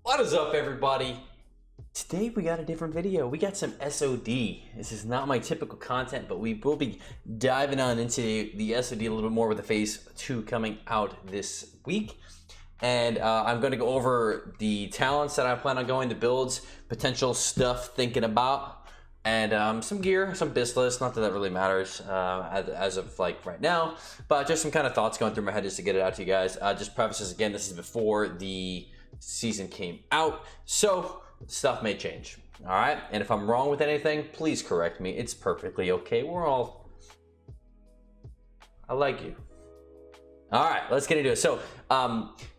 What is up, everybody? Today we got a different video. We got some SoD. This is not my typical content, but we will be diving on into the SoD a little bit more with the phase 2 coming out this week. And I'm going to go over the talents that I plan on going, the builds, potential stuff thinking about, and some gear, some BiS list. Not that that really matters as of like right now, but just some kind of thoughts going through my head just to get it out to you guys. Just prefaces again, this is before the season came out, so stuff may change. All right, and if I'm wrong with anything, please correct me. It's perfectly okay. I like you. All right, let's get into it. So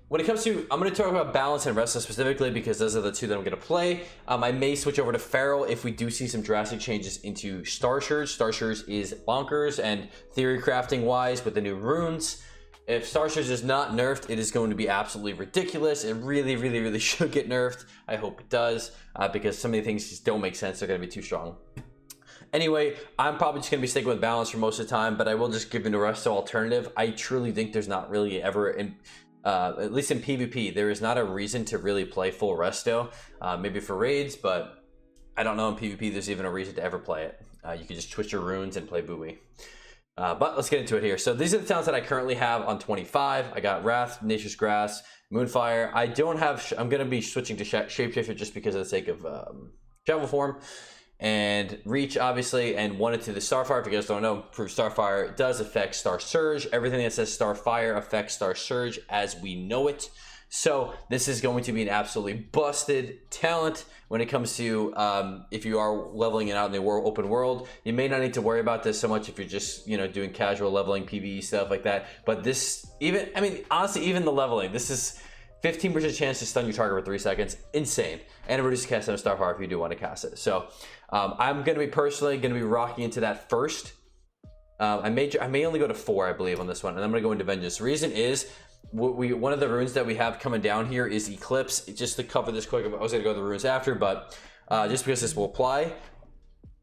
when it comes to, I'm going to talk about balance and Resto specifically because those are the two that I'm going to play. I may switch over to Feral if we do see some drastic changes into Star Surge. Star Surge is bonkers, and theory crafting wise with the new runes, if Star Surge is not nerfed, it is going to be absolutely ridiculous. It really should get nerfed. I hope it does, because some of the things just don't make sense. They're going to be too strong. Anyway, I'm probably just going to be sticking with balance for most of the time, but I will just give you a Resto alternative. I truly think there's not really ever, at least in PvP, there is not a reason to really play full Resto. Maybe for raids, but I don't know in PvP there's even a reason to ever play it. You can just twist your runes and play Boomy. But let's get into it here. So these are the talents that I currently have on 25. I got Wrath, Nature's Grass, Moonfire. I don't have, I'm going to be switching to Shapeshifter just because of the sake of Travel Form. And Reach, obviously, and wanted to the Starfire. If you guys don't know, prove Starfire does affect Star Surge. Everything that says Starfire affects Star Surge as we know it. So this is going to be an absolutely busted talent when it comes to if you are leveling it out in the open world. You may not need to worry about this so much if you're just, you know, doing casual leveling, PvE stuff like that. But this, even, I mean, honestly, even the leveling, this is 15% chance to stun your target for 3 seconds. Insane. And reduce cast on a Starfire if you do want to cast it. So I'm going to be personally going to be rocking into that first. I may only go to 4, I believe, on this one, and I'm going to go into Vengeance. The reason is, one of the runes that we have coming down here is Eclipse. Just to cover this quick, I was going to go to the runes after, but just because this will apply,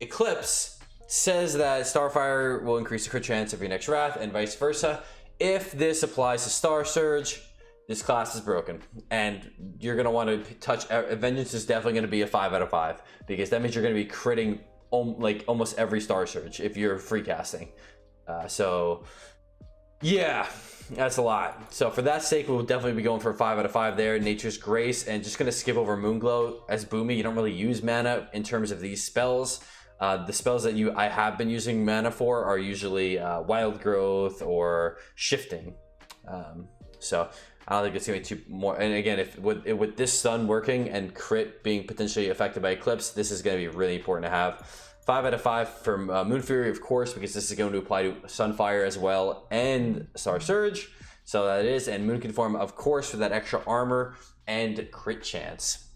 Eclipse says that Starfire will increase the crit chance of your next Wrath, and vice versa. If this applies to Star Surge, this class is broken, and you're going to want to touch. Vengeance is definitely going to be a 5 out of 5 because that means you're going to be critting like almost every Star Surge if you're free casting. So yeah, that's a lot. So for that sake, we'll definitely be going for a 5 out of 5 there. Nature's Grace, and just going to skip over Moonglow as Boomy. You don't really use mana in terms of these spells. The spells that I have been using mana for are usually Wild Growth or Shifting. So I don't think it's going to be too more. And again, if with this stun working and crit being potentially affected by Eclipse, this is going to be really important to have. 5 out of 5 from Moon Fury, of course, because this is going to apply to Sunfire as well and Star Surge. So that is, and Moon Conform, of course, for that extra armor and crit chance.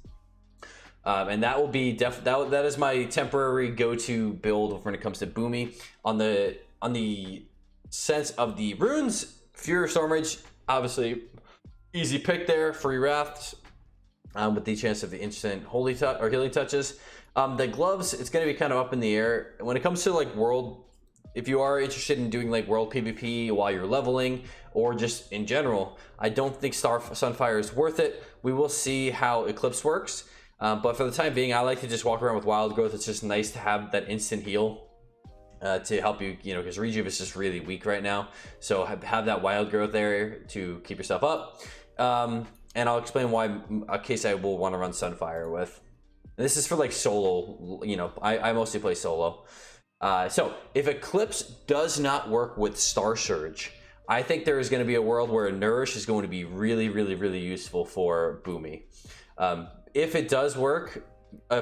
And that will be that is my temporary go-to build when it comes to Boomy. On the sense of the runes, Fury of Stormrage, obviously easy pick there. Free Wraths with the chance of the instant holy touch or healing touches. The gloves, it's going to be kind of up in the air when it comes to like world. If you are interested in doing like world PvP while you're leveling or just in general, I don't think Sunfire is worth it. We will see how Eclipse works, but for the time being, I like to just walk around with Wild Growth. It's just nice to have that instant heal to help you, you know, because Rejuve is just really weak right now. So have that Wild Growth there to keep yourself up. And I'll explain why a case I will want to run Sunfire with. This is for like solo, you know, I mostly play solo. So if Eclipse does not work with Star Surge, I think there is going to be a world where Nourish is going to be really useful for Boomy. If it does work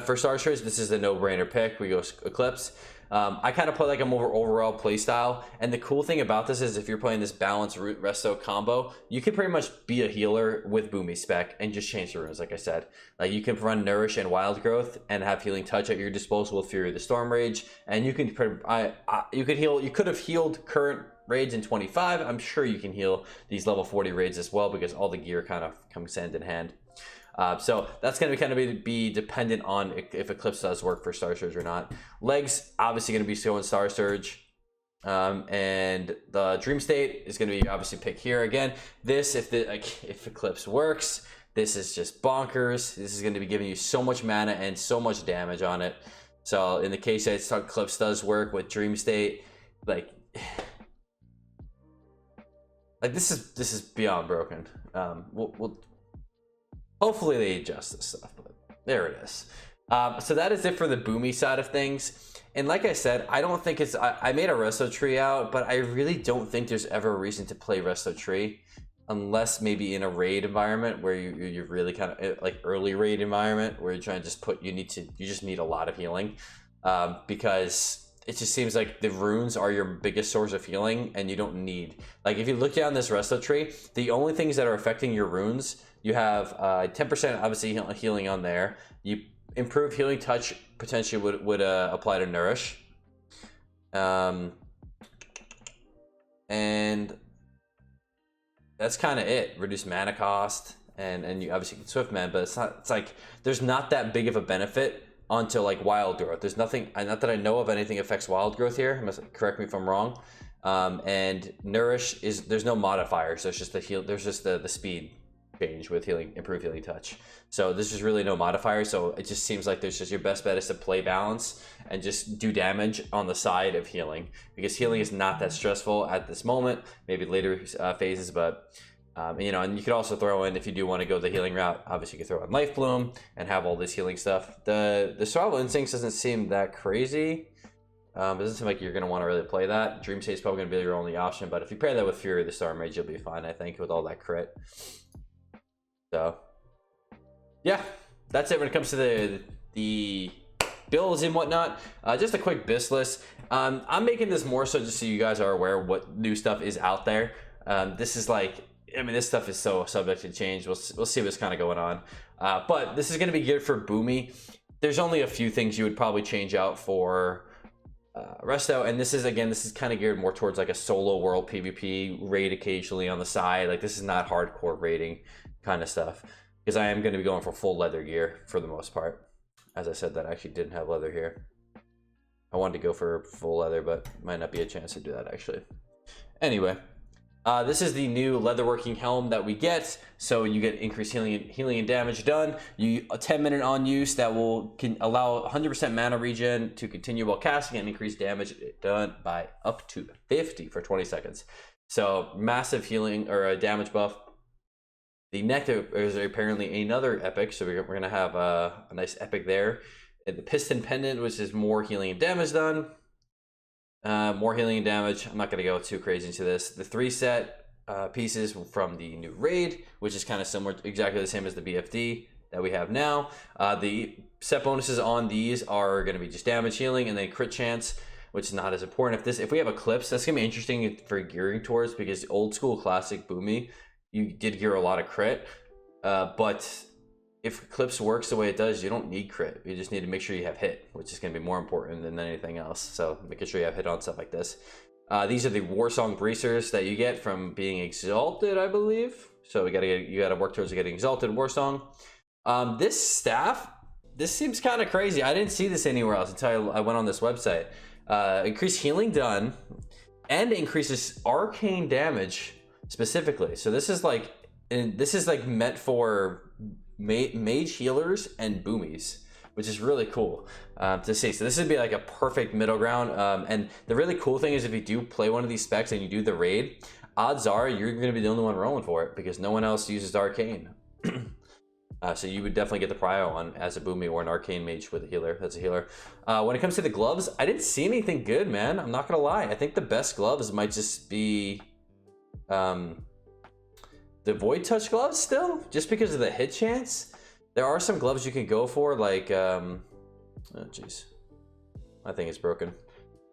for Star Surge, this is a no-brainer pick. We go Eclipse. I kind of play like a more overall play style, and the cool thing about this is if you're playing this balanced root Resto combo, you can pretty much be a healer with Boomy spec and just change the runes. Like I said, like you can run Nourish and Wild Growth and have Healing Touch at your disposal with Fury of the Storm Rage, and you can you could heal. You could have healed current raids in 25. I'm sure you can heal these level 40 raids as well because all the gear kind of comes hand in hand. So that's going to kind of be dependent on if Eclipse does work for Star Surge or not. Legs, obviously going to be going Star Surge. And the Dream State is going to be obviously picked here. Again, this, if Eclipse works, this is just bonkers. This is going to be giving you so much mana and so much damage on it. So in the case that Stuck Clips does work with Dream State, like this is beyond broken. We'll hopefully they adjust this stuff, but there it is. So that is it for the Boomy side of things. And like I said, I don't think it's, I made a Resto tree out, but I really don't think there's ever a reason to play Resto tree unless maybe in a raid environment where you're really kind of like early raid environment where you're trying to just put, you just need a lot of healing, because it just seems like the runes are your biggest source of healing, and you don't need, like, if you look down this Resto tree, the only things that are affecting your runes, you have 10% obviously healing on there. You improve healing touch potentially would apply to Nourish, and that's kind of it. Reduce mana cost, and you obviously can Swift Man, but it's like there's not that big of a benefit onto like Wild Growth. There's nothing, not that I know of anything affects Wild Growth here. Correct me if I'm wrong. And Nourish is, there's no modifier, so it's just the heal. There's just the speed change with healing, improve healing touch. So this is really no modifier. So it just seems like there's just your best bet is to play balance and just do damage on the side of healing, because healing is not that stressful at this moment. Maybe later phases, but you know, and you could also throw in, if you do want to go the healing route, obviously you could throw in Life Bloom and have all this healing stuff. The Survival Instincts doesn't seem that crazy. It doesn't seem like you're going to want to really play that. Dream State is probably going to be your only option, but if you pair that with Fury of the Storm Mage, you'll be fine, I think, with all that crit. So yeah, that's it when it comes to the builds and whatnot. Just a quick BiS list. I'm making this more so just so you guys are aware what new stuff is out there. This is like, I mean, this stuff is so subject to change. We'll see what's kind of going on. But this is going to be good for Boomy. There's only a few things you would probably change out for Resto, and this is kind of geared more towards like a solo world PvP raid occasionally on the side. Like, this is not hardcore raiding kind of stuff, because I am going to be going for full leather gear for the most part. As I said, that I actually didn't have leather here. I wanted to go for full leather, but might not be a chance to do that actually. Anyway, this is the new leatherworking helm that we get. So you get increased healing and damage done. A 10-minute on use that can allow 100% mana regen to continue while casting, and increase damage done by up to 50 for 20 seconds. So massive healing or a damage buff. The neck is apparently another epic, so we're going to have a nice epic there. And the Piston Pendant, which is more healing and damage done. More healing and damage. I'm not going to go too crazy into this. The 3 set pieces from the new raid, which is kind of similar, exactly the same as the BFD that we have now. The set bonuses on these are going to be just damage, healing, and then crit chance, which is not as important. If we have Eclipse, that's going to be interesting for gearing towards, because old school classic Boomy, you did gear a lot of crit, but if Eclipse works the way it does, you don't need crit. You just need to make sure you have hit, which is going to be more important than anything else. So making sure you have hit on stuff like this. These are the Warsong Bracers that you get from being exalted, I believe. So you gotta work towards getting exalted Warsong. This staff, this seems kind of crazy. I didn't see this anywhere else until I went on this website. Increase healing done and increases arcane damage specifically. So this is like meant for mage healers and Boomies, which is really cool to see. So this would be like a perfect middle ground. And the really cool thing is, if you do play one of these specs and you do the raid, odds are you're going to be the only one rolling for it, because no one else uses arcane. So you would definitely get the prio on as a Boomy or an arcane mage with a healer. That's a healer. When it comes to the gloves, I didn't see anything good, man. I'm not gonna lie. I think the best gloves might just be the Void Touch gloves still, just because of the hit chance. There are some gloves you can go for, like oh jeez, I think it's broken.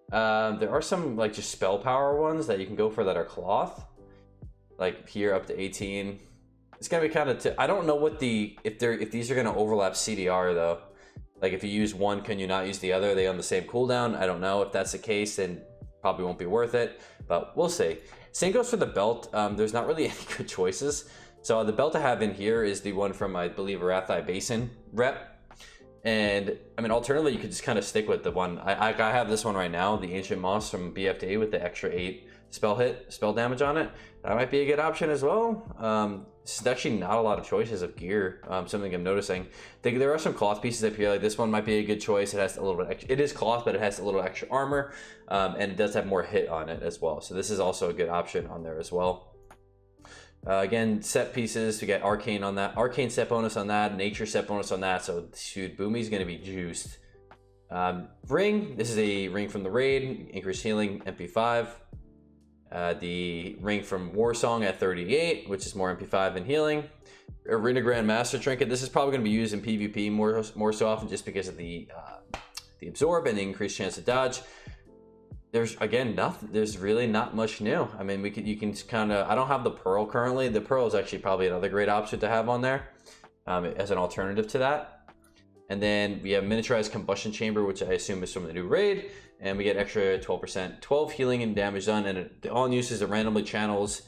There are some like just spell power ones that you can go for that are cloth, like here up to 18. It's gonna be kind of I don't know what if these are gonna overlap CDR though. Like, if you use one, can you not use the other? Are they on the same cooldown? I don't know. If that's the case, then probably won't be worth it, but we'll see. Same goes for the belt. There's not really any good choices. So the belt I have in here is the one from, I believe, Arathi Basin rep. And I mean, alternatively, you could just kind of stick with the one. I have this one right now, the Ancient Moss from BFD with the extra 8 spell damage on it. That might be a good option as well. There's actually not a lot of choices of gear. Something I'm noticing. There are some cloth pieces up here. Like this one might be a good choice. It has a little bit extra, it is cloth, but it has a little extra armor, and it does have more hit on it as well. So this is also a good option on there as well. Again, set pieces, we get arcane on that, arcane set bonus on that, nature set bonus on that. So shoot, Boomy's gonna be juiced. Ring, this is a ring from the raid, increased healing, MP5. The ring from Warsong at 38, which is more MP5 and healing. Arena Grandmaster trinket, this is probably going to be used in PvP more so often, just because of the absorb and the increased chance to dodge. There's again nothing. There's really not much new. I mean, you can kind of. I don't have the pearl currently. The pearl is actually probably another great option to have on there, as an alternative to that. And then we have miniaturized combustion chamber, which I assume is from the new raid, and we get extra 12%, 12 healing and damage done, and it all uses it randomly channels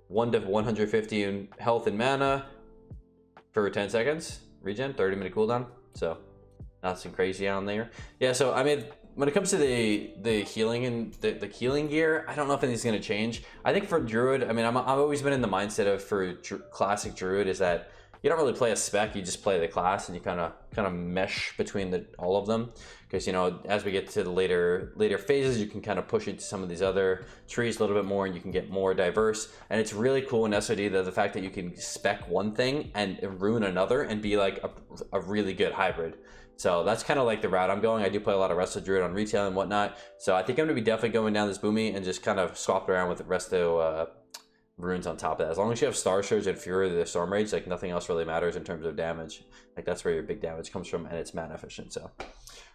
1 to 150 in health and mana for 10 seconds. Regen, 30-minute cooldown. So nothing crazy on there. Yeah. So I mean, when it comes to the healing and the healing gear, I don't know if anything's going to change. I think for Druid, I mean, I've always been in the mindset of for classic Druid is that you don't really play a spec, you just play the class, and you kind of mesh between all of them, because you know, as we get to the later phases, you can kind of push into some of these other trees a little bit more, and you can get more diverse. And it's really cool in SoD that the fact that you can spec one thing and ruin another and be like a really good hybrid. So that's kind of like the route I'm going. I do play a lot of Resto Druid on retail and whatnot, so I think I'm gonna be definitely going down this Boomy and just kind of swap around with the Resto runes on top of that. As long as you have Star Surge and Fury of the Storm Rage, like nothing else really matters in terms of damage. Like that's where your big damage comes from, and it's mana efficient. So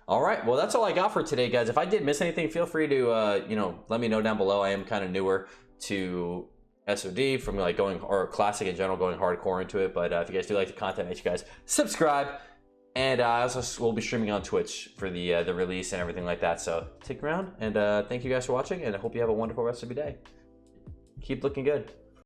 all right, well, that's all I got for today, guys. If I did miss anything, feel free to you know, let me know down below. I am kind of newer to SoD, from like going, or classic in general, going hardcore into it. But if you guys do like the content, make sure you guys subscribe. And I also will be streaming on Twitch for the release and everything like that. So stick around, and thank you guys for watching, and I hope you have a wonderful rest of your day. Keep looking good.